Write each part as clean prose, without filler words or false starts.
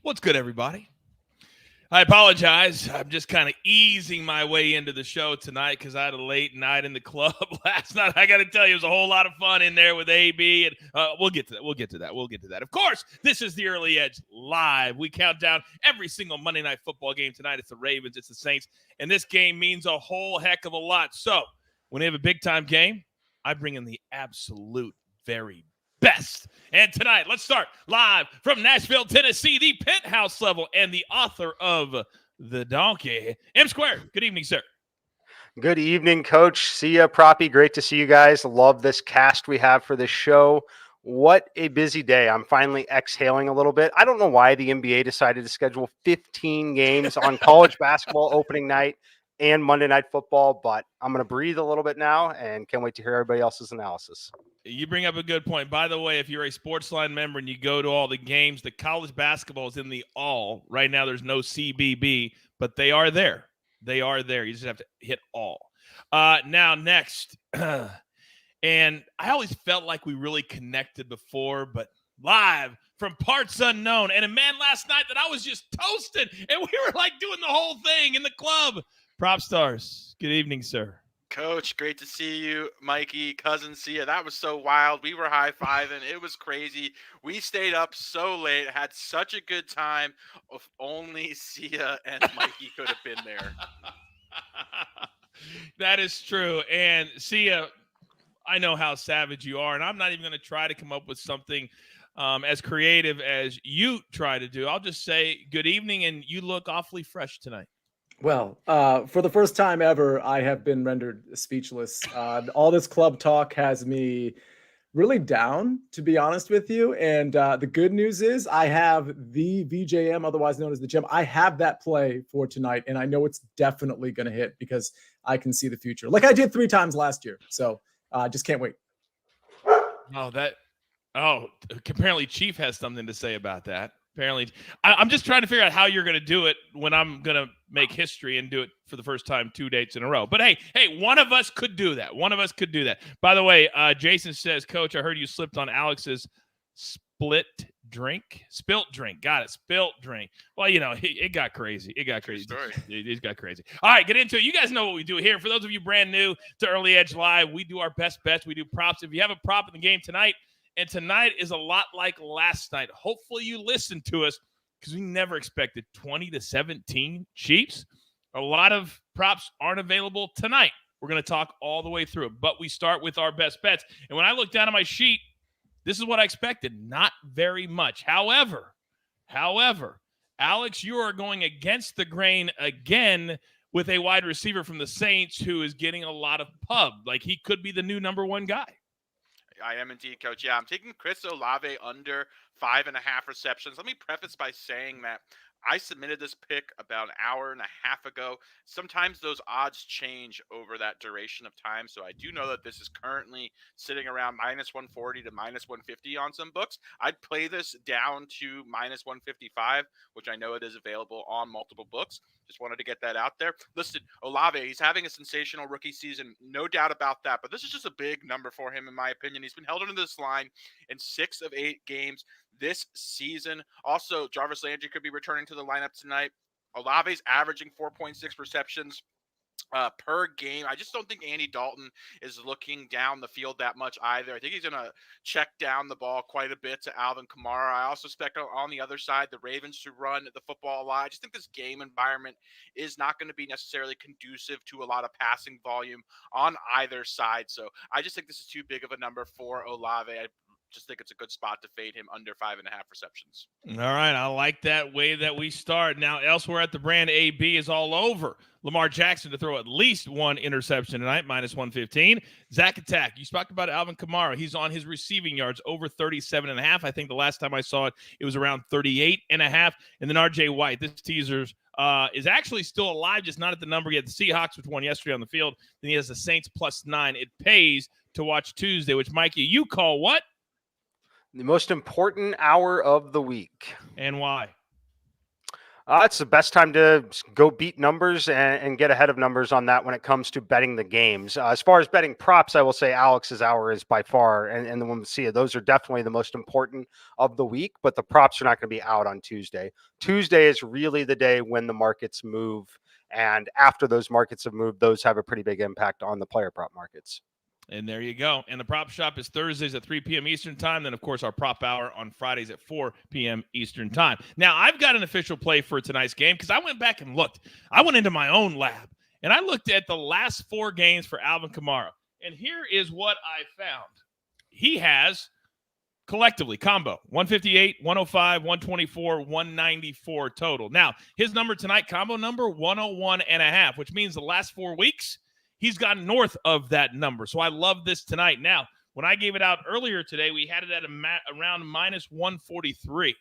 What's good, everybody? I apologize. I'm just kind of easing my way into the show tonight because I had a late night in the club last night. I got to tell you, it was a whole lot of fun in there with AB, and we'll get to that. Of course, this is the Early Edge Live. We count down every single Monday Night Football game tonight. It's the Ravens, it's the Saints, and this game means a whole heck of a lot. So when they have a big-time game, I bring in the absolute very best. And tonight, let's start live from Nashville, Tennessee, the penthouse level, and the author of The Donkey, M Square. Good evening, sir. Good evening, Coach. See ya, Proppy. Great to see you guys. Love this cast we have for this show. What a busy day. I'm finally exhaling a little bit. I don't know why the NBA decided to schedule 15 games on college basketball opening night and Monday Night Football, but I'm going to breathe a little bit now and can't wait to hear everybody else's analysis. You bring up a good point. By the way, if you're a SportsLine member and you go to all the games, the college basketball is in the all. Right now, there's no CBB, but they are there. They are there. You just have to hit all. Now, next. And I always felt like we really connected before, but live from parts unknown. And a man last night that I was just toasting, and we were like doing the whole thing in the club. Prop Stars, good evening, sir. Coach, great to see you. Mikey, cousin Sia, that was so wild. We were high-fiving. It was crazy. We stayed up so late, had such a good time. If only Sia and Mikey could have been there. That is true. And Sia, I know how savage you are, and I'm not even going to try to come up with something as creative as you try to do. I'll just say good evening, and you look awfully fresh tonight. Well, for the first time ever, I have been rendered speechless. All this club talk has me really down, to be honest with you. And the good news is I have the VJM, otherwise known as the gem. I have that play for tonight, and I know it's definitely going to hit because I can see the future, like I did 3 times last year. So just can't wait. Apparently Chief has something to say about that. Apparently, I'm just trying to figure out how you're going to do it when I'm going to make history and do it for the first time 2 dates in a row. But hey, one of us could do that. By the way, Jason says, Coach, I heard you slipped on Alex's spilt drink. Got it. Spilt drink. Well, it got crazy. It got crazy. It got crazy. All right, get into it. You guys know what we do here. For those of you brand new to Early Edge Live, we do our best bets. We do props. If you have a prop in the game tonight, and tonight is a lot like last night. Hopefully you listen to us because we never expected 20-17 Chiefs. A lot of props aren't available tonight. We're going to talk all the way through it, but we start with our best bets. And when I look down at my sheet, this is what I expected. Not very much. However, Alex, you are going against the grain again with a wide receiver from the Saints who is getting a lot of pub. Like he could be the new number one guy. I am indeed, Coach. Yeah, I'm taking Chris Olave under 5.5 receptions. Let me preface by saying that I submitted this pick about an hour and a half ago. Sometimes those odds change over that duration of time. So I do know that this is currently sitting around -140 to -150 on some books. I'd play this down to -155, which I know it is available on multiple books. Just wanted to get that out there. Listen, Olave, he's having a sensational rookie season. No doubt about that. But this is just a big number for him, in my opinion. He's been held under this line in 6 of 8 games this season. Also, Jarvis Landry could be returning to the lineup tonight. Olave's averaging 4.6 receptions per game. I just don't think Andy Dalton is looking down the field that much either. I think he's going to check down the ball quite a bit to Alvin Kamara. I also expect on the other side, the Ravens to run the football a lot. I just think this game environment is not going to be necessarily conducive to a lot of passing volume on either side. So I just think this is too big of a number for Olave. I just think it's a good spot to fade him under 5.5 receptions. All right. I like that way that we start. Now, elsewhere at the brand, AB is all over Lamar Jackson to throw at least 1 interception tonight, -115. Zach Attack, you spoke about Alvin Kamara. He's on his receiving yards over 37.5. I think the last time I saw it, it was around 38.5. And then RJ White, this teasers, is actually still alive, just not at the number yet. The Seahawks, which won yesterday on the field. Then he has the Saints +9. It pays to watch Tuesday, which, Mikey, you call what? The most important hour of the week. And why? It's the best time to go beat numbers and get ahead of numbers on that when it comes to betting the games. As far as betting props, I will say Alex's hour is by far, and the one with Sia, those are definitely the most important of the week, but the props are not going to be out on Tuesday. Tuesday is really the day when the markets move, and after those markets have moved, those have a pretty big impact on the player prop markets. And there you go. And the prop shop is Thursdays at 3 p.m. Eastern time. Then, of course, our prop hour on Fridays at 4 p.m. Eastern time. Now, I've got an official play for tonight's game because I went back and looked. I went into my own lab, and I looked at the last 4 games for Alvin Kamara. And here is what I found. He has, collectively, combo, 158, 105, 124, 194 total. Now, his number tonight, combo number, 101.5, which means the last 4 weeks, he's gotten north of that number. So I love this tonight. Now, when I gave it out earlier today, we had it at around minus 143.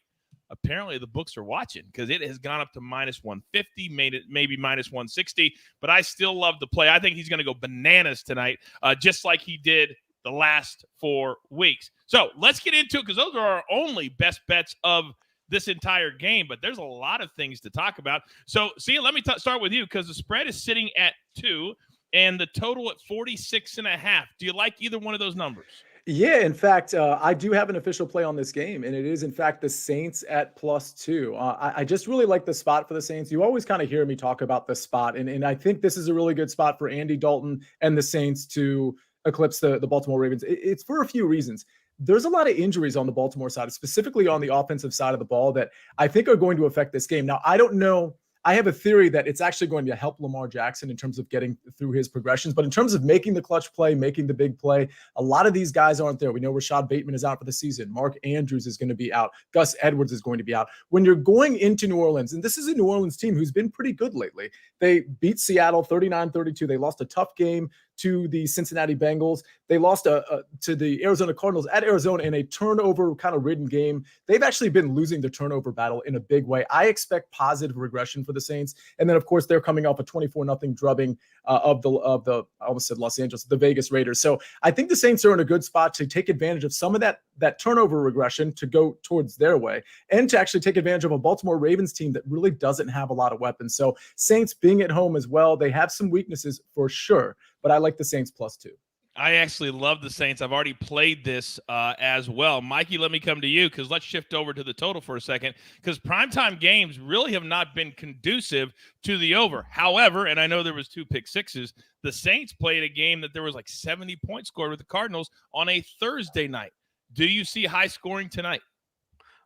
Apparently, the books are watching because it has gone up to minus 150, made it maybe minus 160. But I still love the play. I think he's going to go bananas tonight, just like he did the last 4 weeks. So let's get into it because those are our only best bets of this entire game. But there's a lot of things to talk about. So, Sia, let me start with you because the spread is sitting at 2. And the total at 46.5. Do you like either one of those numbers? Yeah, in fact, I do have an official play on this game, and it is, in fact, the Saints at +2. I just really like the spot for the Saints. You always kind of hear me talk about the spot, and I think this is a really good spot for Andy Dalton and the Saints to eclipse the Baltimore Ravens. It's for a few reasons. There's a lot of injuries on the Baltimore side, specifically on the offensive side of the ball, that I think are going to affect this game. Now, I don't know. I have a theory that it's actually going to help Lamar Jackson in terms of getting through his progressions. But in terms of making the clutch play, making the big play, a lot of these guys aren't there. We know Rashad Bateman is out for the season. Mark Andrews is going to be out. Gus Edwards is going to be out. When you're going into New Orleans, and this is a New Orleans team who's been pretty good lately. They beat Seattle 39-32. They lost a tough game to the Cincinnati Bengals. They lost to the Arizona Cardinals at Arizona in a turnover kind of ridden game. They've actually been losing the turnover battle in a big way. I expect positive regression for the Saints. And then, of course, they're coming off a 24-0 drubbing of the I almost said Los Angeles, the Vegas Raiders. So I think the Saints are in a good spot to take advantage of some of that turnover regression to go towards their way and to actually take advantage of a Baltimore Ravens team that really doesn't have a lot of weapons. So Saints being at home as well, they have some weaknesses for sure, but I like the Saints +2. I actually love the Saints. I've already played this as well. Mikey, let me come to you because let's shift over to the total for a second because primetime games really have not been conducive to the over. However, and I know there was 2 pick sixes, the Saints played a game that there was like 70 points scored with the Cardinals on a Thursday night. Do you see high scoring tonight?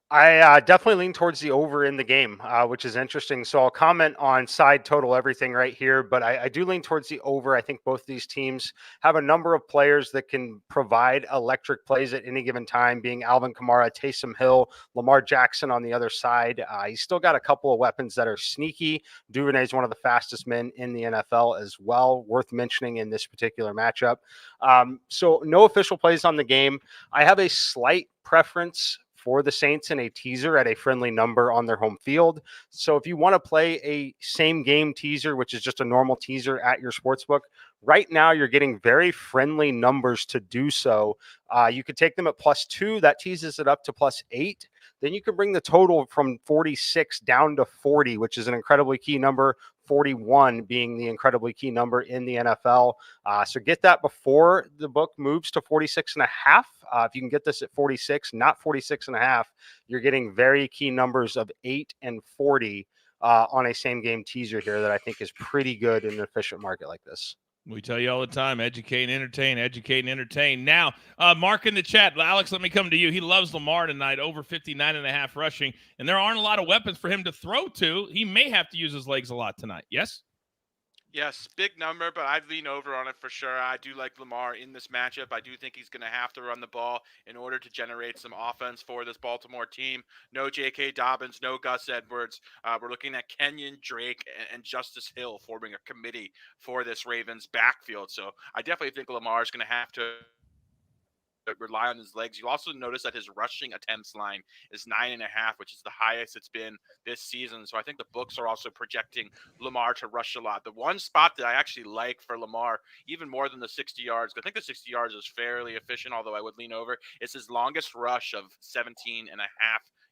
I definitely lean towards the over in the game, which is interesting. So I'll comment on side total everything right here, but I do lean towards the over. I think both these teams have a number of players that can provide electric plays at any given time, being Alvin Kamara, Taysom Hill, Lamar Jackson on the other side. He's still got a couple of weapons that are sneaky. Duvernay is one of the fastest men in the NFL as well, worth mentioning in this particular matchup. So no official plays on the game. I have a slight preference for the Saints in a teaser at a friendly number on their home field. So if you want to play a same game teaser, which is just a normal teaser at your sportsbook, right now you're getting very friendly numbers to do so. You could take them at +2. That teases it up to +8. Then you can bring the total from 46 down to 40, which is an incredibly key number. 41 being the incredibly key number in the NFL. So get that before the book moves to 46.5. If you can get this at 46, not 46.5, you're getting very key numbers of 8 and 40 on a same game teaser here that I think is pretty good in an efficient market like this. We tell you all the time, educate and entertain, educate and entertain. Now, Mark in the chat, Alex, let me come to you. He loves Lamar tonight, over 59.5 rushing, and there aren't a lot of weapons for him to throw to. He may have to use his legs a lot tonight. Yes? Yes, big number, but I'd lean over on it for sure. I do like Lamar in this matchup. I do think he's going to have to run the ball in order to generate some offense for this Baltimore team. No J.K. Dobbins, no Gus Edwards. We're looking at Kenyon Drake and Justice Hill forming a committee for this Ravens backfield. So I definitely think Lamar is going to have to rely on his legs. You also notice that his rushing attempts line is 9.5, which is the highest it's been this season. So I think the books are also projecting Lamar to rush a lot. The one spot that I actually like for Lamar, even more than the 60 yards, I think the 60 yards is fairly efficient, although I would lean over, is his longest rush of 17.5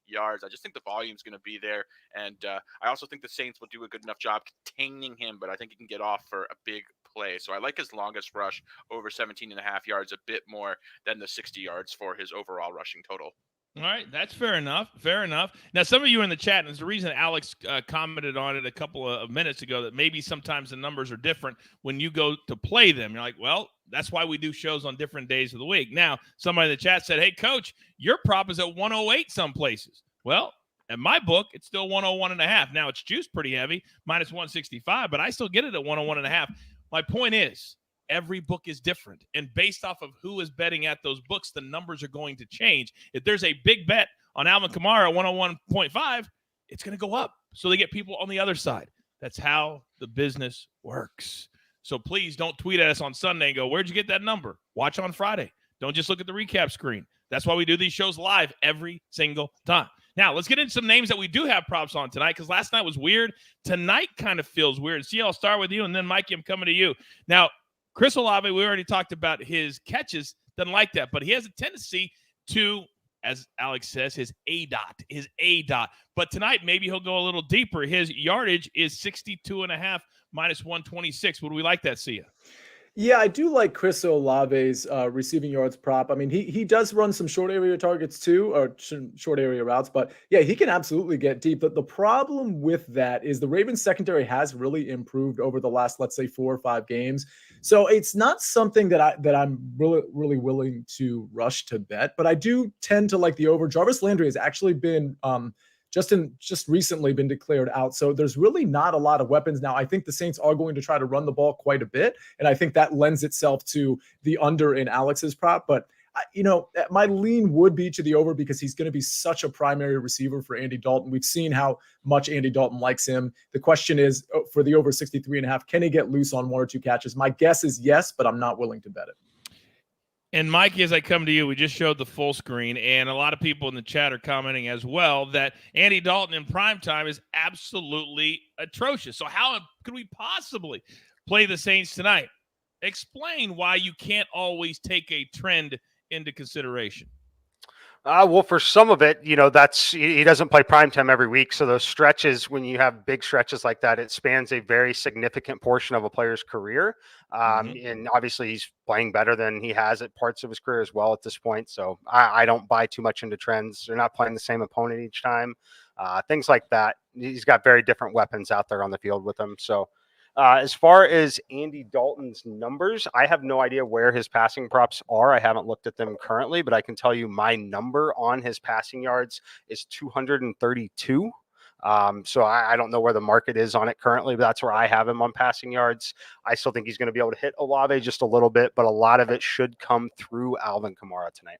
yards. I just think the volume is going to be there. And I also think the Saints will do a good enough job containing him, but I think he can get off for a big play. So I like his longest rush over 17.5 yards a bit more than the 60 yards for his overall rushing total. All right, that's fair enough. Fair enough. Now, some of you in the chat, and it's the reason Alex commented on it a couple of minutes ago, that maybe sometimes the numbers are different when you go to play them. You're like, well, that's why we do shows on different days of the week. Now, somebody in the chat said, hey, Coach, your prop is at 108 some places. Well, at my book, it's still 101.5. Now, it's juiced pretty heavy, minus 165, but I still get it at 101.5. My point is, every book is different. And based off of who is betting at those books, the numbers are going to change. If there's a big bet on Alvin Kamara at 101.5, it's going to go up. So they get people on the other side. That's how the business works. So please don't tweet at us on Sunday and go, where'd you get that number? Watch on Friday. Don't just look at the recap screen. That's why we do these shows live every single time. Now, let's get into some names that we do have props on tonight, because last night was weird. Tonight kind of feels weird. See, I'll start with you, and then, Mikey, I'm coming to you. Now, Chris Olave, we already talked about his catches. Doesn't like that, but he has a tendency to, as Alex says, his A-dot. But tonight, maybe he'll go a little deeper. His yardage is 62.5 minus 126. Would we like that, Sia? Yeah, I do like Chris Olave's receiving yards prop. I mean, he does run some short area targets too, or short area routes, but yeah, he can absolutely get deep. But the problem with that is the Ravens secondary has really improved over the last, let's say, 4 or 5 games. So it's not something that I'm really willing to rush to bet, but I do tend to like the over. Jarvis Landry has actually been just recently been declared out. So there's really not a lot of weapons now. I think the Saints are going to try to run the ball quite a bit, and I think that lends itself to the under in Alex's prop. But my lean would be to the over, because he's going to be such a primary receiver for Andy Dalton. We've seen how much Andy Dalton likes him. The question is, for the over 63.5, can he get loose on 1 or 2 catches? My guess is yes, but I'm not willing to bet it. And Mikey, as I come to you, we just showed the full screen, and a lot of people in the chat are commenting as well that Andy Dalton in primetime is absolutely atrocious. So how could we possibly play the Saints tonight? Explain why you can't always take a trend into consideration. Well, for some of it, that's he doesn't play primetime every week. So those stretches, when you have big stretches like that, it spans a very significant portion of a player's career. And obviously he's playing better than he has at parts of his career as well at this point. So I don't buy too much into trends. They're not playing the same opponent each time. Things like that. He's got very different weapons out there on the field with him. So as far as Andy Dalton's numbers, I have no idea where his passing props are. I haven't looked at them currently, but I can tell you my number on his passing yards is 232. So I don't know where the market is on it currently, but that's where I have him on passing yards. I still think he's going to be able to hit Olave just a little bit, but a lot of it should come through Alvin Kamara tonight.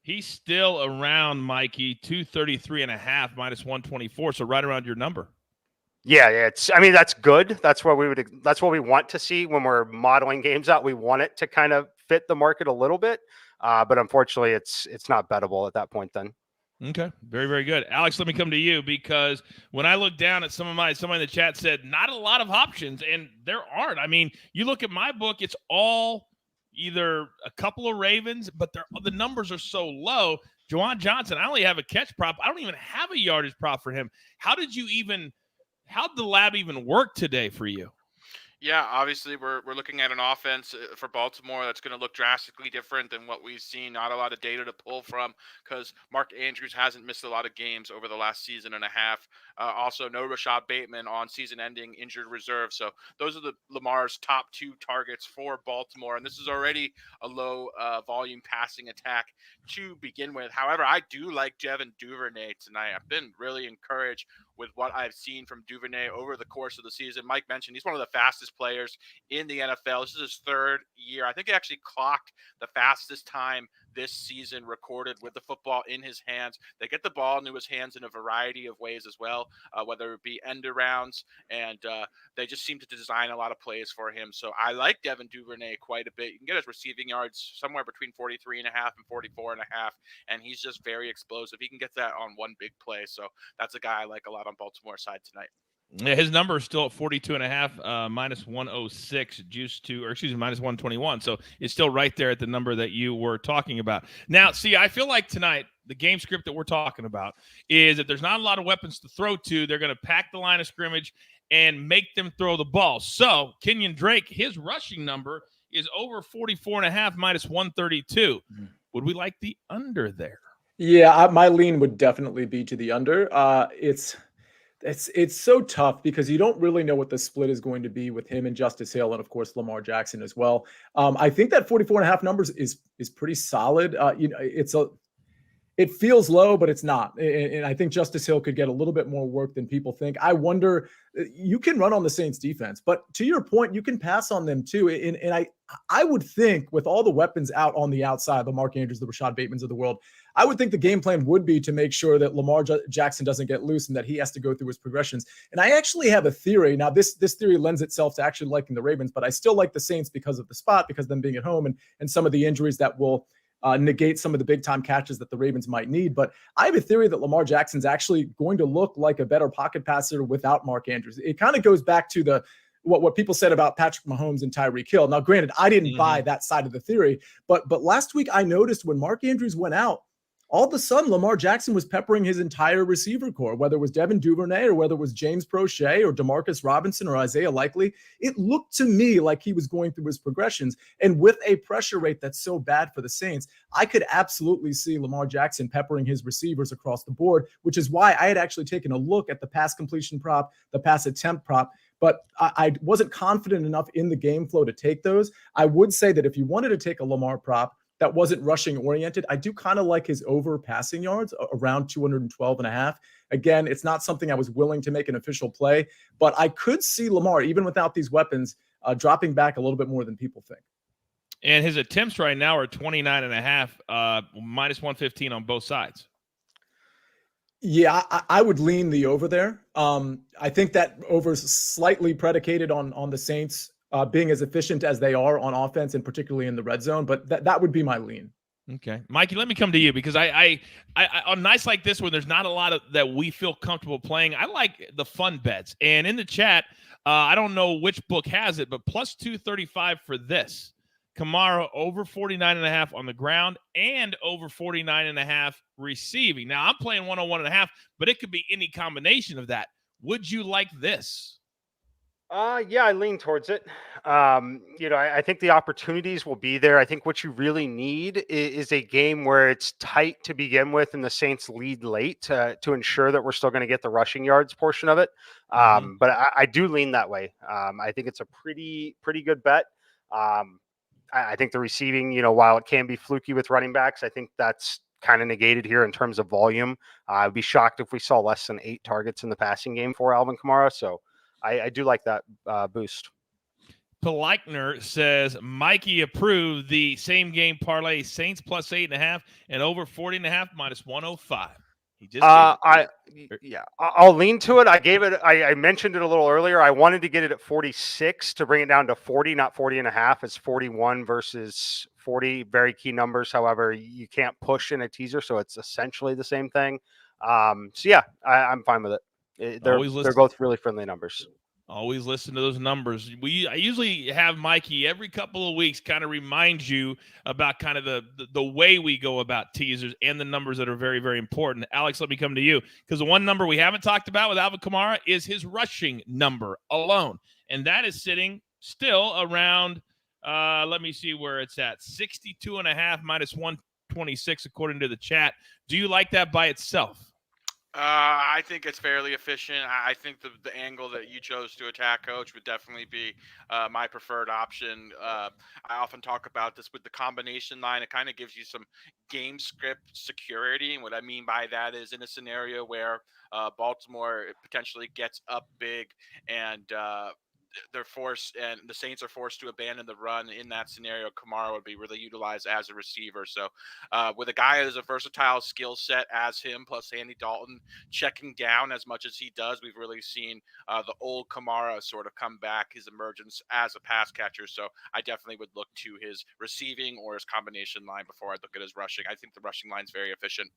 He's still around, Mikey, 233.5 minus 124. So right around your number. Yeah, that's good. That's what we want to see when we're modeling games out. We want it to kind of fit the market a little bit, but unfortunately, it's not bettable at that point. Then. Okay, very, very good, Alex. Let me come to you, because when I look down at somebody in the chat said not a lot of options, and there aren't. I mean, you look at my book; it's all either a couple of Ravens, but the numbers are so low. Juwan Johnson, I only have a catch prop. I don't even have a yardage prop for him. How'd the lab even work today for you? Yeah, obviously we're looking at an offense for Baltimore that's going to look drastically different than what we've seen. Not a lot of data to pull from, because Mark Andrews hasn't missed a lot of games over the last season and a half. Also, no Rashad Bateman on season-ending injured reserve. So those are Lamar's top 2 targets for Baltimore, and this is already a low volume passing attack to begin with. However, I do like Devin Duvernay tonight. I've been really encouraged with what I've seen from Duvernay over the course of the season. Mike mentioned he's one of the fastest players in the NFL. This is his 3rd year. I think he actually clocked the fastest time this season recorded with the football in his hands. They get the ball into his hands in a variety of ways as well, whether it be end arounds, and they just seem to design a lot of plays for him. So I like Devin Duvernay quite a bit. You can get his receiving yards somewhere between 43.5 and 44.5, and he's just very explosive. He can get that on one big play. So that's a guy I like a lot on Baltimore's side tonight. Yeah, his number is still at 42.5, minus 106, minus 121. So it's still right there at the number that you were talking about. Now, see, I feel like tonight, the game script that we're talking about is that there's not a lot of weapons to throw to. They're going to pack the line of scrimmage and make them throw the ball. So Kenyon Drake, his rushing number is over 44.5, minus 132. Would we like the under there? Yeah, my lean would definitely be to the under. It's so tough because you don't really know what the split is going to be with him and Justice Hill, and of course Lamar Jackson as well. I think that 44.5 numbers is pretty solid. It feels low, but it's not. And I think Justice Hill could get a little bit more work than people think. I wonder, you can run on the Saints defense, but to your point, you can pass on them too. And I would think with all the weapons out on the outside, the Mark Andrews, the Rashad Batemans of the world, I would think the game plan would be to make sure that Lamar Jackson doesn't get loose and that he has to go through his progressions. And I actually have a theory. Now, this theory lends itself to actually liking the Ravens, but I still like the Saints because of the spot, because of them being at home and some of the injuries that will negate some of the big-time catches that the Ravens might need. But I have a theory that Lamar Jackson's actually going to look like a better pocket passer without Mark Andrews. It kind of goes back to what people said about Patrick Mahomes and Tyreek Hill. Now, granted, I didn't buy that side of the theory, but last week I noticed when Mark Andrews went out, all of a sudden Lamar Jackson was peppering his entire receiver core, whether it was Devin Duvernay or whether it was James Prochet or Demarcus Robinson or Isaiah Likely. It looked to me like he was going through his progressions. And with a pressure rate that's so bad for the Saints, I could absolutely see Lamar Jackson peppering his receivers across the board, which is why I had actually taken a look at the pass completion prop, the pass attempt prop, but I wasn't confident enough in the game flow to take those. I would say that if you wanted to take a Lamar prop that wasn't rushing oriented, I do kind of like his over passing yards around 212.5. Again, it's not something I was willing to make an official play, but I could see Lamar, even without these weapons, dropping back a little bit more than people think. And his attempts right now are 29.5, minus 115 on both sides. Yeah, I would lean the over there. I think that over is slightly predicated on the Saints being as efficient as they are on offense and particularly in the red zone, but that would be my lean. Okay. Mikey, let me come to you because I on nights like this where there's not a lot of that we feel comfortable playing, I like the fun bets. And in the chat, I don't know which book has it, but plus 235 for this. Kamara over 49.5 on the ground and over 49.5 receiving. Now, I'm playing 101.5, but it could be any combination of that. Would you like this? Yeah, I lean towards it. I think the opportunities will be there. I think what you really need is a game where it's tight to begin with and the Saints lead late to ensure that we're still going to get the rushing yards portion of it. But I do lean that way. I think it's a pretty good bet. I think the receiving, while it can be fluky with running backs, I think that's kind of negated here in terms of volume. I'd be shocked if we saw less than 8 targets in the passing game for Alvin Kamara. So I do like that boost. Pelikner says Mikey approved the same game parlay Saints plus 8.5 and over 40.5 minus 105. He just I'll lean to it. I mentioned it a little earlier. I wanted to get it at 46 to bring it down to 40, not 40.5. It's 41 versus 40. Very key numbers. However, you can't push in a teaser, so it's essentially the same thing. I'm fine with it. They're both really friendly numbers. Always listen to those numbers. I usually have Mikey every couple of weeks kind of remind you about kind of the way we go about teasers and the numbers that are very, very important. Alex, let me come to you because the one number we haven't talked about with Alvin Kamara is his rushing number alone. And that is sitting still around, let me see where it's at, 62.5 minus 126 according to the chat. Do you like that by itself? I think it's fairly efficient. I think the angle that you chose to attack, Coach, would definitely be my preferred option. I often talk about this with the combination line. It kind of gives you some game script security. And what I mean by that is in a scenario where Baltimore potentially gets up big and they're forced and the Saints are forced to abandon the run. In that scenario, Kamara would be really utilized as a receiver. So with a guy that has a versatile skill set as him, plus Andy Dalton checking down as much as he does, we've really seen the old Kamara sort of come back, his emergence as a pass catcher. So I definitely would look to his receiving or his combination line before I look at his rushing. I think the rushing line's very efficient.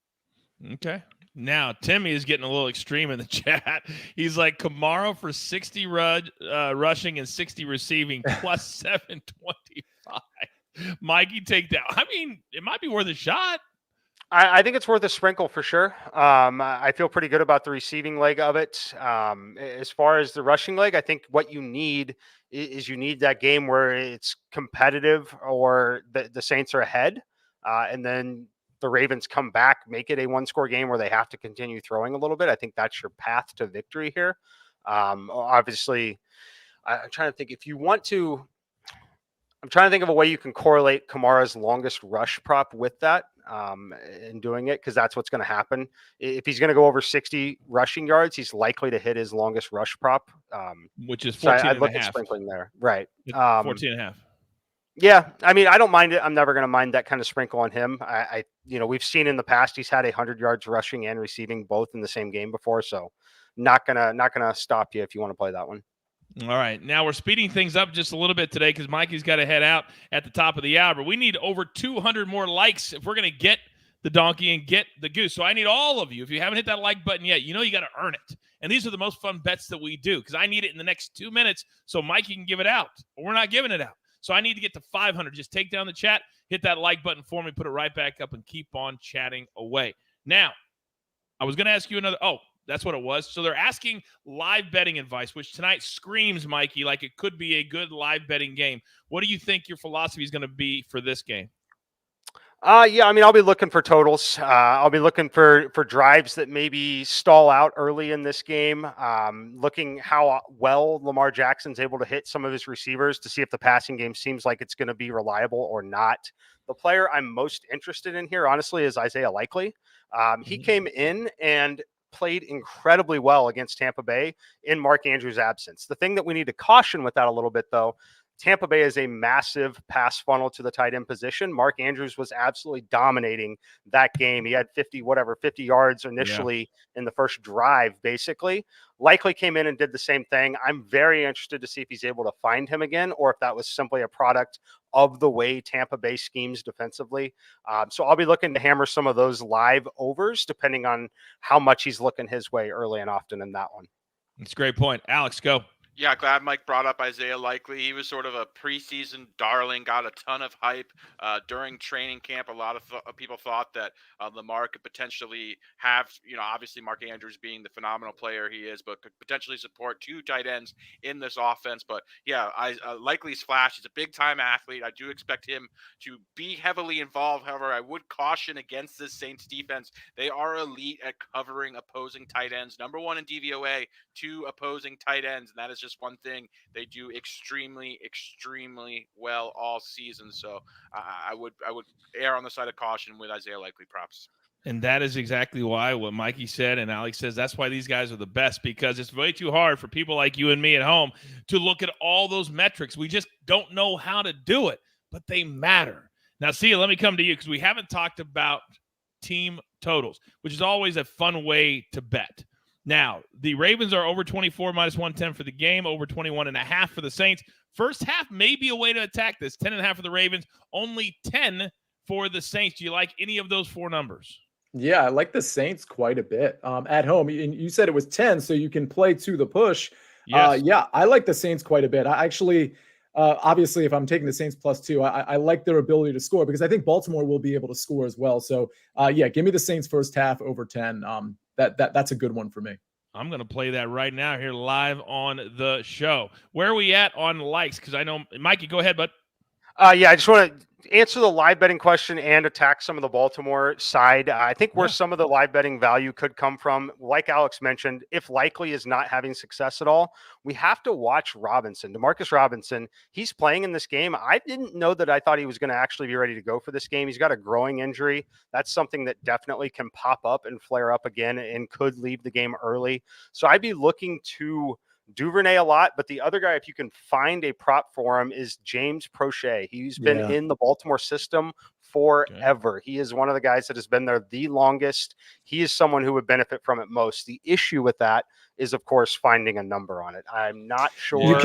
Okay. Now, Timmy is getting a little extreme in the chat. He's like, Kamara for 60 rushing and 60 receiving plus 725. Mikey, take that. I mean, it might be worth a shot. I think it's worth a sprinkle for sure. I feel pretty good about the receiving leg of it. As far as the rushing leg, I think what you need is you need that game where it's competitive or the Saints are ahead, and then the Ravens come back, make it a one-score game where they have to continue throwing a little bit. I think that's your path to victory here. Obviously, I'm trying to think if you want to. I'm trying to think of a way you can correlate Kamara's longest rush prop with that in doing it, because that's what's going to happen. If he's going to go over 60 rushing yards, he's likely to hit his longest rush prop. Which is 14 I'd and look a at half. sprinkling there. Right. 14 and a half. Yeah. I mean, I don't mind it. I'm never going to mind that kind of sprinkle on him. We've seen in the past, he's had 100 yards rushing and receiving both in the same game before. So not gonna stop you if you want to play that one. All right. Now we're speeding things up just a little bit today because Mikey's got to head out at the top of the hour. But we need over 200 more likes if we're going to get the donkey and get the goose. So I need all of you. If you haven't hit that like button yet, you got to earn it. And these are the most fun bets that we do because I need it in the next 2 minutes so Mikey can give it out. But we're not giving it out. So I need to get to 500. Just take down the chat, hit that like button for me, put it right back up, and keep on chatting away. Now, I was going to ask you another – that's what it was. So they're asking live betting advice, which tonight screams, Mikey, like it could be a good live betting game. What do you think your philosophy is going to be for this game? Yeah, I mean, I'll be looking for totals. I'll be looking for drives that maybe stall out early in this game. Looking how well Lamar Jackson's able to hit some of his receivers to see if the passing game seems like it's going to be reliable or not. The player I'm most interested in here, honestly, is Isaiah Likely. He came in and played incredibly well against Tampa Bay in Mark Andrews' absence. The thing that we need to caution with that a little bit, though, Tampa Bay is a massive pass funnel to the tight end position. Mark Andrews was absolutely dominating that game. He had 50 yards initially in the first drive, basically. Likely came in and did the same thing. I'm very interested to see if he's able to find him again or if that was simply a product of the way Tampa Bay schemes defensively. So I'll be looking to hammer some of those live overs depending on how much he's looking his way early and often in that one. That's a great point. Alex, go. Yeah, glad Mike brought up Isaiah Likely. He was sort of a preseason darling, got a ton of hype during training camp. A lot of people thought that Lamar could potentially have, obviously Mark Andrews being the phenomenal player he is, but could potentially support two tight ends in this offense. But yeah, Likely's flash. He's a big-time athlete. I do expect him to be heavily involved. However, I would caution against this Saints defense. They are elite at covering opposing tight ends. Number one in DVOA to opposing tight ends, and that is just one thing they do extremely well all season. So I would err on the side of caution with Isaiah Likely props. And that is exactly why what Mikey said and Alex says, that's why these guys are the best, because it's way too hard for people like you and me at home to look at all those metrics. We just don't know how to do it, but they matter. Now, Sia, let me come to you because we haven't talked about team totals, which is always a fun way to bet. Now, the Ravens are over 24 minus 110 for the game, over 21.5 for the Saints. First half may be a way to attack this. 10.5 for the Ravens, only 10 for the Saints. Do you like any of those four numbers? Yeah, I like the Saints quite a bit at home. And you said it was 10, so you can play to the push. Yes. Yeah, I like the Saints quite a bit. I actually, obviously, if I'm taking the Saints +2, I like their ability to score because I think Baltimore will be able to score as well. So, yeah, give me the Saints first half over 10. That's a good one for me. I'm going to play that right now here live on the show. Where are we at on likes? Because I know, Mikey, go ahead, bud. Yeah, I just want to answer the live betting question and attack some of the Baltimore side. I think where some of the live betting value could come from, like Alex mentioned, if Likely is not having success at all, we have to watch Robinson. Demarcus Robinson, he's playing in this game. I didn't know that I thought he was going to actually be ready to go for this game. He's got a growing injury. That's something that definitely can pop up and flare up again and could leave the game early. So I'd be looking to Duvernay a lot, but the other guy, if you can find a prop for him, is James Prochet. He's been in the Baltimore system forever. Okay. He is one of the guys that has been there the longest. He is someone who would benefit from it most. The issue with that is, of course, finding a number on it. I'm not sure.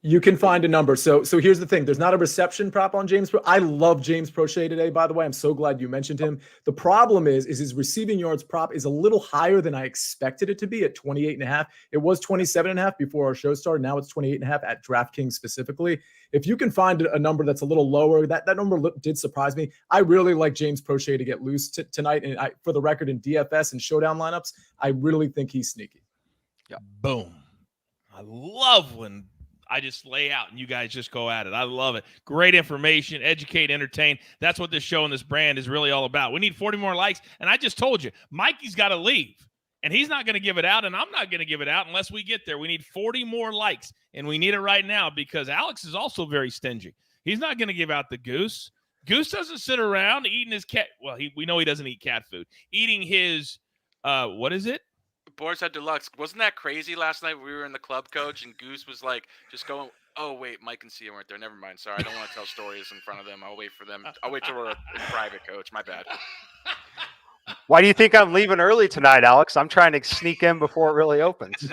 You can find a number. So here's the thing. There's not a reception prop on James. I love James Prochet today, by the way. I'm so glad you mentioned him. The problem is his receiving yards prop is a little higher than I expected it to be at 28.5. It was 27.5 before our show started. Now it's 28.5 at DraftKings specifically. If you can find a number that's a little lower, that number did surprise me. I really like James Prochet to get loose tonight. And for the record, in DFS and showdown lineups, I really think he's sneaky. Yeah. Boom. I love when I just lay out and you guys just go at it. I love it. Great information, educate, entertain. That's what this show and this brand is really all about. We need 40 more likes. And I just told you, Mikey's got to leave. And he's not going to give it out, and I'm not going to give it out unless we get there. We need 40 more likes, and we need it right now because Alex is also very stingy. He's not going to give out the Goose. Goose doesn't sit around eating his cat. Well, we know he doesn't eat cat food. Eating his, what is it? Boar's Head Deluxe. Wasn't that crazy last night? We were in the club, coach, and Goose was like just going, oh, wait, Mike and Sia weren't there. Never mind. Sorry, I don't want to tell stories in front of them. I'll wait for them. I'll wait till we're in private, coach. My bad. Why do you think I'm leaving early tonight, Alex? I'm trying to sneak in before it really opens.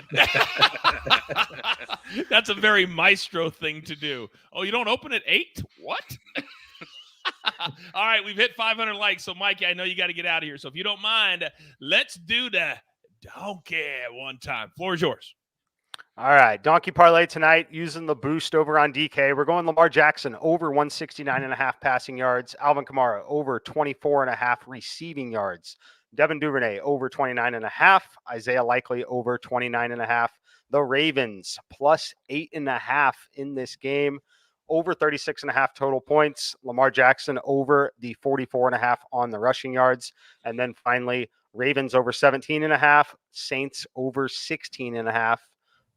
That's a very maestro thing to do. Oh, you don't open at 8? What? All right, we've hit 500 likes. So, Mikey, I know you got to get out of here. So if you don't mind, let's do the donkey one time. Floor is yours. All right, donkey parlay tonight using the boost over on DK. We're going Lamar Jackson over 169.5 passing yards. Alvin Kamara over 24.5 receiving yards. Devin Duvernay over 29.5. Isaiah Likely over 29.5. The Ravens plus 8.5 in this game. Over 36.5 total points. Lamar Jackson over the 44.5 on the rushing yards. And then finally, Ravens over 17.5. Saints over 16.5.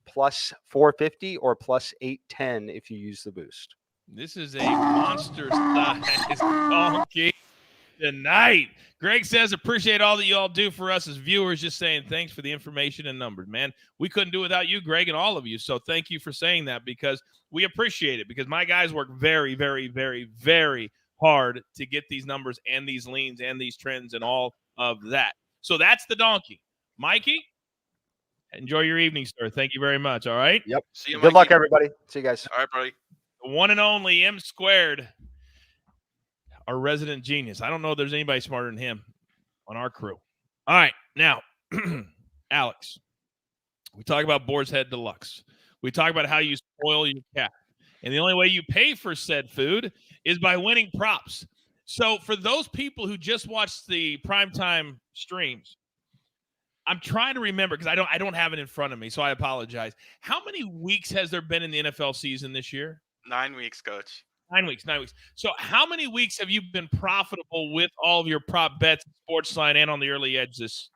Plus 450 or plus 810 if you use the boost. This is a monster size donkey tonight. Greg says, appreciate all that you all do for us as viewers. Just saying thanks for the information and numbers, man. We couldn't do it without you, Greg, and all of you. So thank you for saying that because we appreciate it because my guys work very, very, very, very hard to get these numbers and these leans and these trends and all of that. So that's the donkey. Mikey? Enjoy your evening, sir. Thank you very much. All right. Yep. See you, Good luck, everybody. See you guys. All right, buddy. The one and only M Squared, our resident genius. I don't know if there's anybody smarter than him on our crew. All right. Now, Alex, we talk about Boar's Head Deluxe. We talk about how you spoil your cat. And the only way you pay for said food is by winning props. So for those people who just watched the primetime streams, I'm trying to remember because I don't have it in front of me, so I apologize. How many weeks has there been in the NFL season this year? 9 weeks, coach. 9 weeks. So how many weeks have you been profitable with all of your prop bets, SportsLine, and on the early edge this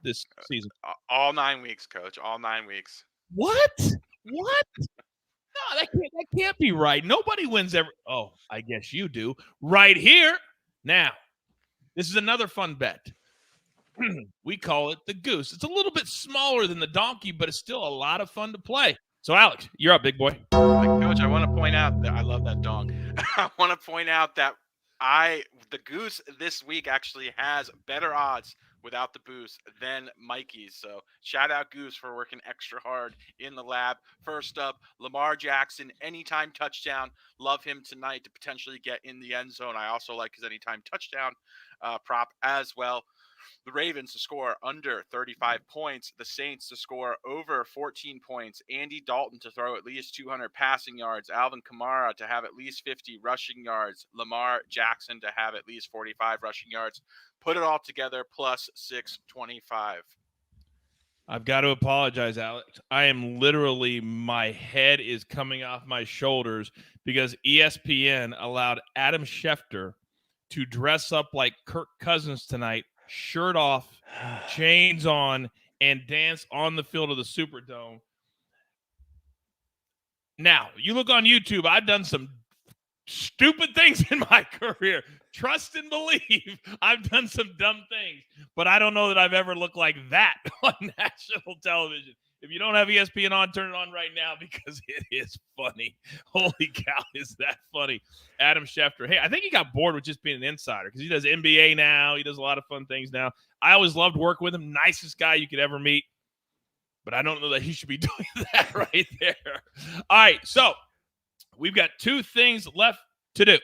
season? All 9 weeks, coach. All 9 weeks. What? No, that can't be right. Nobody wins every. Oh, I guess you do. Right here. Now, this is another fun bet. We call it the Goose. It's a little bit smaller than the donkey, but it's still a lot of fun to play. So, Alex, you're up, big boy. Coach, I want to point out that I love that dog. I want to point out that the Goose this week actually has better odds without the boost than Mikey's. So shout out Goose for working extra hard in the lab. First up, Lamar Jackson, anytime touchdown. Love him tonight to potentially get in the end zone. I also like his anytime touchdown prop as well. The Ravens to score under 35 points. The Saints to score over 14 points. Andy Dalton to throw at least 200 passing yards. Alvin Kamara to have at least 50 rushing yards. Lamar Jackson to have at least 45 rushing yards. Put it all together, plus 625. I've got to apologize, Alex. I am literally, my head is coming off my shoulders because ESPN allowed Adam Schefter to dress up like Kirk Cousins tonight, shirt off, chains on, and dance on the field of the Superdome. Now, you look on YouTube, I've done some stupid things in my career. Trust and believe I've done some dumb things, but I don't know that I've ever looked like that on national television. If you don't have ESPN on, turn it on right now because it is funny. Holy cow, is that funny. Adam Schefter. Hey, I think he got bored with just being an insider because he does NBA now. He does a lot of fun things now. I always loved working with him. Nicest guy you could ever meet. But I don't know that he should be doing that right there. All right, so we've got two things left to do.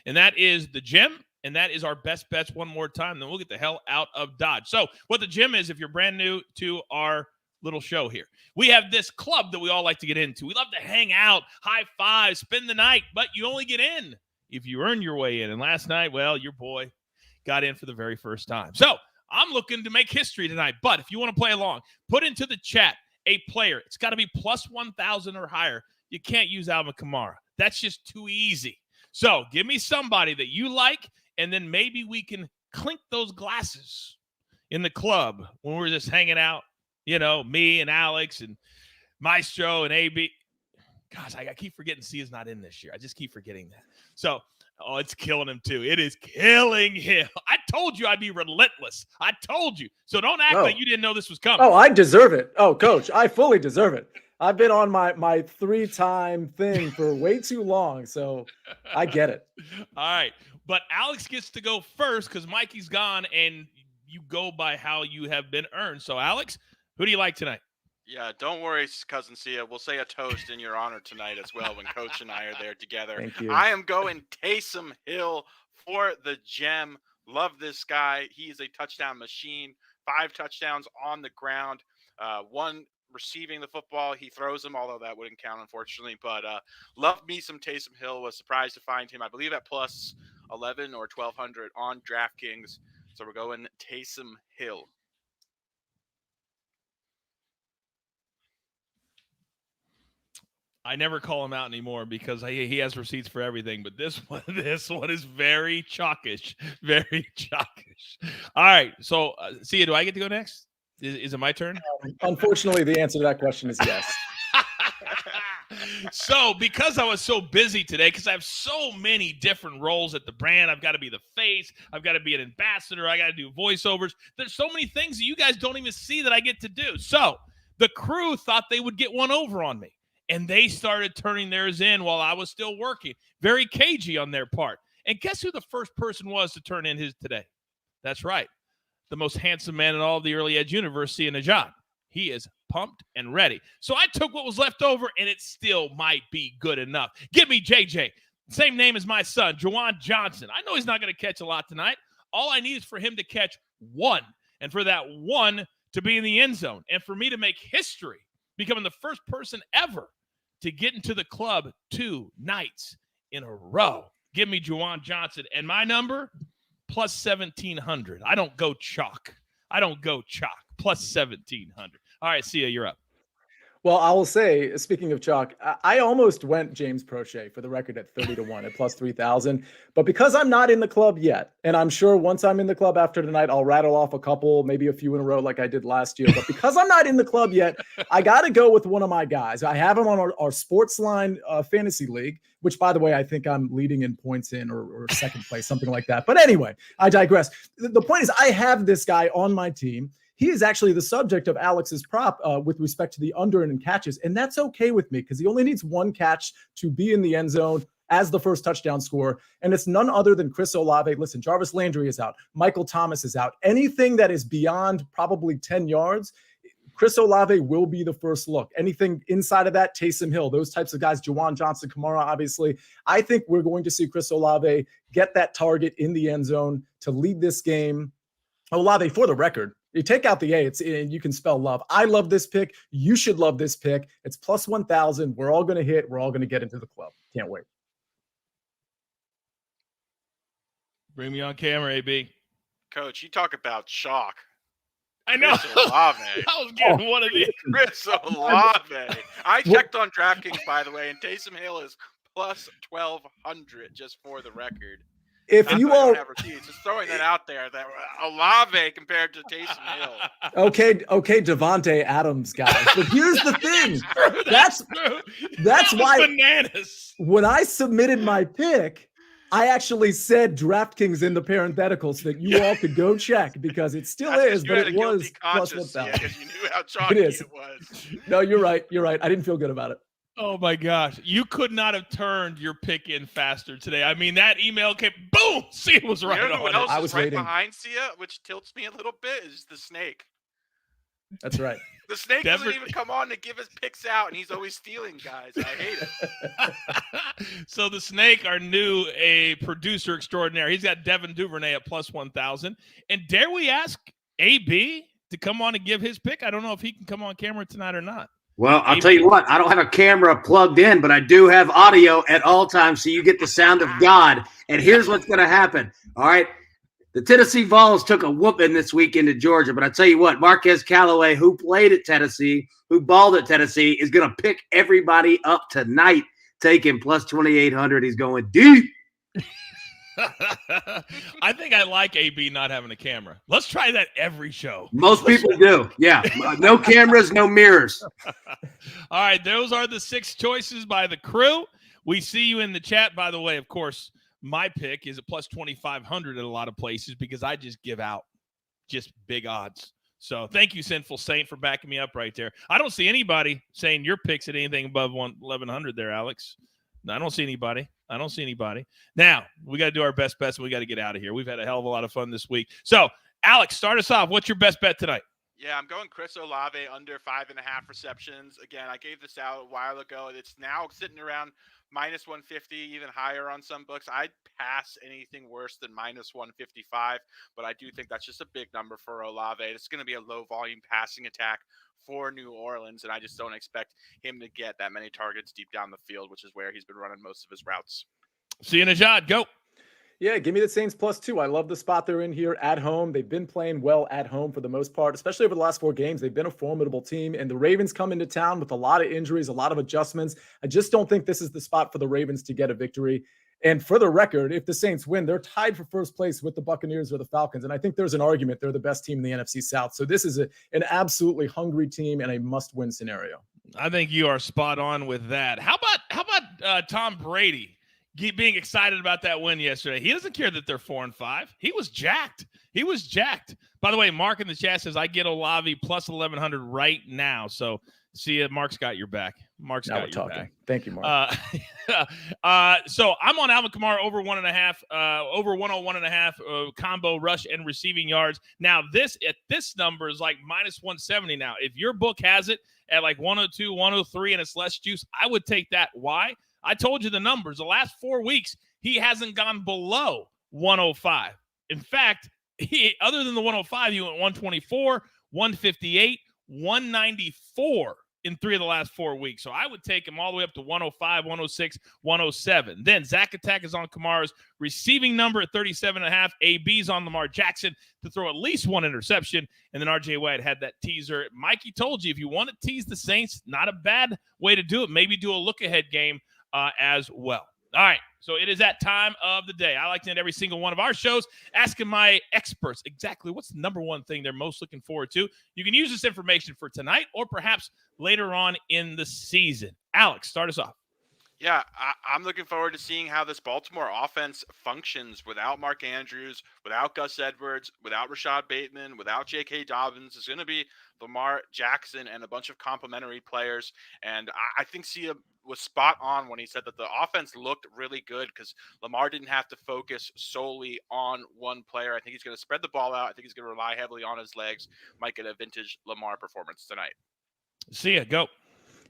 And that is the gym, and that is our best bets one more time. Then we'll get the hell out of Dodge. So what the gym is, if you're brand new to our little show here, we have this club that we all like to get into. We love to hang out, high five, spend the night, but you only get in if you earn your way in. And last night, well, your boy got in for the very first time. So I'm looking to make history tonight. But if you want to play along, put into the chat a player. It's got to be plus 1,000 or higher. You can't use Alvin Kamara. That's just too easy. So give me somebody that you like, and then maybe we can clink those glasses in the club when we're just hanging out. You know, me and Alex and Maestro and AB. Gosh, I keep forgetting C is not in this year. I just keep forgetting that. So, it's killing him too. It is killing him. I told you I'd be relentless. I told you. So don't act like you didn't know this was coming. Oh, I deserve it. Oh, Coach, I fully deserve it. I've been on my 3-time thing for way too long, so I get it. All right. But Alex gets to go first because Mikey's gone, and you go by how you have been earned. So, Alex, who do you like tonight? Yeah, don't worry, Cousin Sia. We'll say a toast in your honor tonight as well when Coach and I are there together. Thank you. I am going Taysom Hill for the gem. Love this guy. He is a touchdown machine. 5 touchdowns on the ground. 1 receiving the football. He throws them, although that wouldn't count, unfortunately. But love me some Taysom Hill. Was surprised to find him, I believe, at plus 11 or 1,200 on DraftKings. So we're going Taysom Hill. I never call him out anymore because he has receipts for everything. But this one is very chalkish, very chalkish. All right. So, Sia, do I get to go next? Is it my turn? Unfortunately, the answer to that question is yes. So, because I was so busy today, because I have so many different roles at the brand, I've got to be the face, I've got to be an ambassador, I got to do voiceovers. There's so many things that you guys don't even see that I get to do. So, the crew thought they would get one over on me. And they started turning theirs in while I was still working. Very cagey on their part. And guess who the first person was to turn in his today? That's right. The most handsome man in all of the early edge universe, Sia Najad. He is pumped and ready. So I took what was left over, and it still might be good enough. Give me JJ. Same name as my son, Juwan Johnson. I know he's not going to catch a lot tonight. All I need is for him to catch 1. And for that 1 to be in the end zone. And for me to make history, becoming the first person ever to get into the club 2 nights in a row. Give me Juwan Johnson. And my number, plus 1,700. I don't go chalk. Plus 1,700. All right, Sia, you're up. Well, I will say, speaking of chalk, I almost went James Prochet for the record at 30-1 at plus 3,000. But because I'm not in the club yet, and I'm sure once I'm in the club after tonight, I'll rattle off a couple, maybe a few in a row like I did last year. But because I'm not in the club yet, I got to go with one of my guys. I have him on our SportsLine fantasy league, which, by the way, I think I'm leading in points in or second place, something like that. But anyway, I digress. The point is I have this guy on my team. He is actually the subject of Alex's prop with respect to the under and catches. And that's okay with me because he only needs 1 catch to be in the end zone as the first touchdown scorer. And it's none other than Chris Olave. Listen, Jarvis Landry is out. Michael Thomas is out. Anything that is beyond probably 10 yards, Chris Olave will be the first look. Anything inside of that, Taysom Hill, those types of guys, Juwan Johnson, Kamara, obviously. I think we're going to see Chris Olave get that target in the end zone to lead this game. Olave, for the record, you take out the A, you can spell love. I love this pick. You should love this pick. It's plus 1,000. We're all going to hit. We're all going to get into the club. Can't wait. Bring me on camera, AB. Coach, you talk about chalk. I know. Chris Olave. I was getting one of these. Chris Olave. I checked on DraftKings, by the way, and Taysom Hill is plus 1,200 just for the record. If you all have receipts, just throwing that out there, that Olave compared to Taysom Hill. Okay, Devontae Adams, guys. But here's the thing. That's why bananas. When I submitted my pick, I actually said DraftKings in the parentheticals so that you all could go check because it still is, but it was plus 1,000. Because you knew how chalky it was. No, you're right. I didn't feel good about it. Oh my gosh. You could not have turned your pick in faster today. I mean, that email came, boom! Sia was right on it. I was right behind Sia, which tilts me a little bit, is the snake. That's right. The snake doesn't even come on to give his picks out, and he's always stealing, guys. I hate it. So the snake, our new producer extraordinaire, he's got Devin Duvernay at plus 1,000. And dare we ask AB to come on and give his pick? I don't know if he can come on camera tonight or not. Well, I'll tell you what, I don't have a camera plugged in, but I do have audio at all times, so you get the sound of God. And here's what's going to happen, all right? The Tennessee Vols took a whooping this weekend to Georgia, but I tell you what, Marquez Callaway, who played at Tennessee, who balled at Tennessee, is going to pick everybody up tonight, taking plus 2,800. He's going deep. I think I like AB not having a camera. Let's try that every show. Most people do. Yeah. No cameras, no mirrors. All right. Those are the 6 choices by the crew. We see you in the chat, by the way. Of course, my pick is a plus 2,500 at a lot of places because I just give out just big odds. So thank you, Sinful Saint, for backing me up right there. I don't see anybody saying your picks at anything above 1,100 there, Alex. No, I don't see anybody. Now, we got to do our best bets, and we got to get out of here. We've had a hell of a lot of fun this week. So, Alex, start us off. What's your best bet tonight? Yeah, I'm going Chris Olave under 5.5 receptions. Again, I gave this out a while ago. It's now sitting around minus 150, even higher on some books. I'd pass anything worse than minus 155, but I do think that's just a big number for Olave. It's going to be a low-volume passing attack for New Orleans, and I just don't expect him to get that many targets deep down the field, which is where he's been running most of his routes. See you, Najad. Go. Yeah, give me the Saints +2. I love the spot they're in here at home. They've been playing well at home for the most part, especially over the last 4 games. They've been a formidable team, and the Ravens come into town with a lot of injuries, a lot of adjustments. I just don't think this is the spot for the Ravens to get a victory. And for the record, if the Saints win, they're tied for first place with the Buccaneers or the Falcons. And I think there's an argument they're the best team in the NFC South. So this is an absolutely hungry team and a must-win scenario. I think you are spot on with that. How about Tom Brady being excited about that win yesterday? He doesn't care that they're 4-5. He was jacked. By the way, Mark in the chat says, I get Olave plus 1,100 right now. So see it. Mark's got your back. Back. Thank you, Mark. So I'm on Alvin Kamara over 1.5, over 101.5 combo rush and receiving yards. Now this number is like minus 170 now. If your book has it at like 102, 103, and it's less juice, I would take that. Why? I told you the numbers. The last 4 weeks, he hasn't gone below 105. In fact, other than the 105, he went 124, 158, 194 in 3 of the last 4 weeks. So I would take him all the way up to 105, 106, 107. Then Zach Attack is on Kamara's receiving number at 37.5. AB's on Lamar Jackson to throw at least 1 interception. And then RJ White had that teaser. Mikey told you, if you want to tease the Saints, not a bad way to do it. Maybe do a look-ahead game as well. All right, so it is that time of the day. I like to end every single one of our shows asking my experts exactly what's the number one thing they're most looking forward to. You can use this information for tonight or perhaps later on in the season. Alex, start us off. Yeah, I'm looking forward to seeing how this Baltimore offense functions without Mark Andrews, without Gus Edwards, without Rashad Bateman, without J.K. Dobbins. It's going to be Lamar Jackson and a bunch of complementary players. And I think Sia was spot on when he said that the offense looked really good because Lamar didn't have to focus solely on one player. I think he's going to spread the ball out. I think he's going to rely heavily on his legs. Might get a vintage Lamar performance tonight. Sia, go.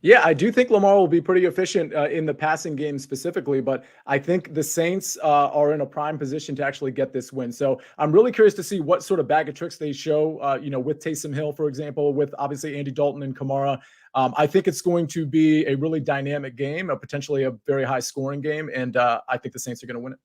Yeah, I do think Lamar will be pretty efficient in the passing game specifically, but I think the Saints are in a prime position to actually get this win. So I'm really curious to see what sort of bag of tricks they show, with Taysom Hill, for example, with obviously Andy Dalton and Kamara. I think it's going to be a really dynamic game, potentially a very high scoring game, and I think the Saints are going to win it.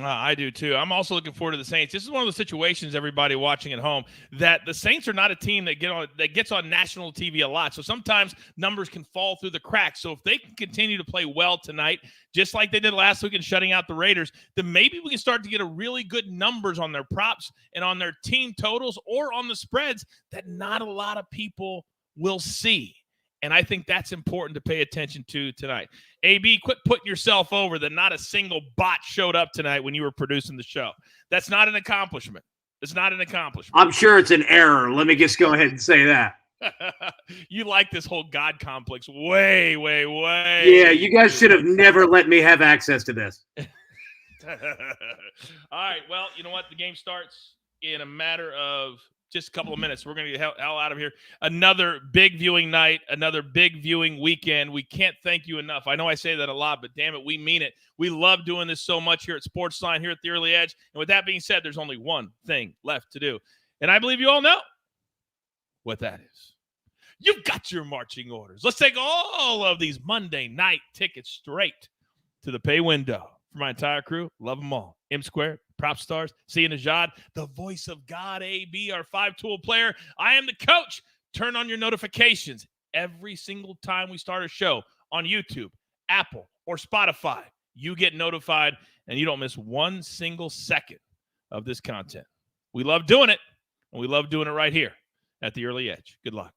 I do too. I'm also looking forward to the Saints. This is one of the situations, everybody watching at home, that the Saints are not a team that gets on national TV a lot. So sometimes numbers can fall through the cracks. So if they can continue to play well tonight, just like they did last week in shutting out the Raiders, then maybe we can start to get a really good numbers on their props and on their team totals or on the spreads that not a lot of people will see. And I think that's important to pay attention to tonight. AB, quit putting yourself over that not a single bot showed up tonight when you were producing the show. That's not an accomplishment. It's not an accomplishment. I'm sure it's an error. Let me just go ahead and say that. You like this whole God complex way. Yeah, you guys should have never let me have access to this. All right, well, you know what? The game starts in a matter of just a couple of minutes. We're going to get hell out of here. Another big viewing night, another big viewing weekend. We can't thank you enough. I know I say that a lot, but damn it, we mean it. We love doing this so much here at SportsLine, here at the Early Edge. And with that being said, there's only one thing left to do. And I believe you all know what that is. You've got your marching orders. Let's take all of these Monday night tickets straight to the pay window. For my entire crew, love them all. M Squared, Prop Stars, C Najad, the voice of God, AB, our 5-tool player. I am the coach. Turn on your notifications every single time we start a show on YouTube, Apple, or Spotify. You get notified, and you don't miss one single second of this content. We love doing it, and we love doing it right here at the Early Edge. Good luck.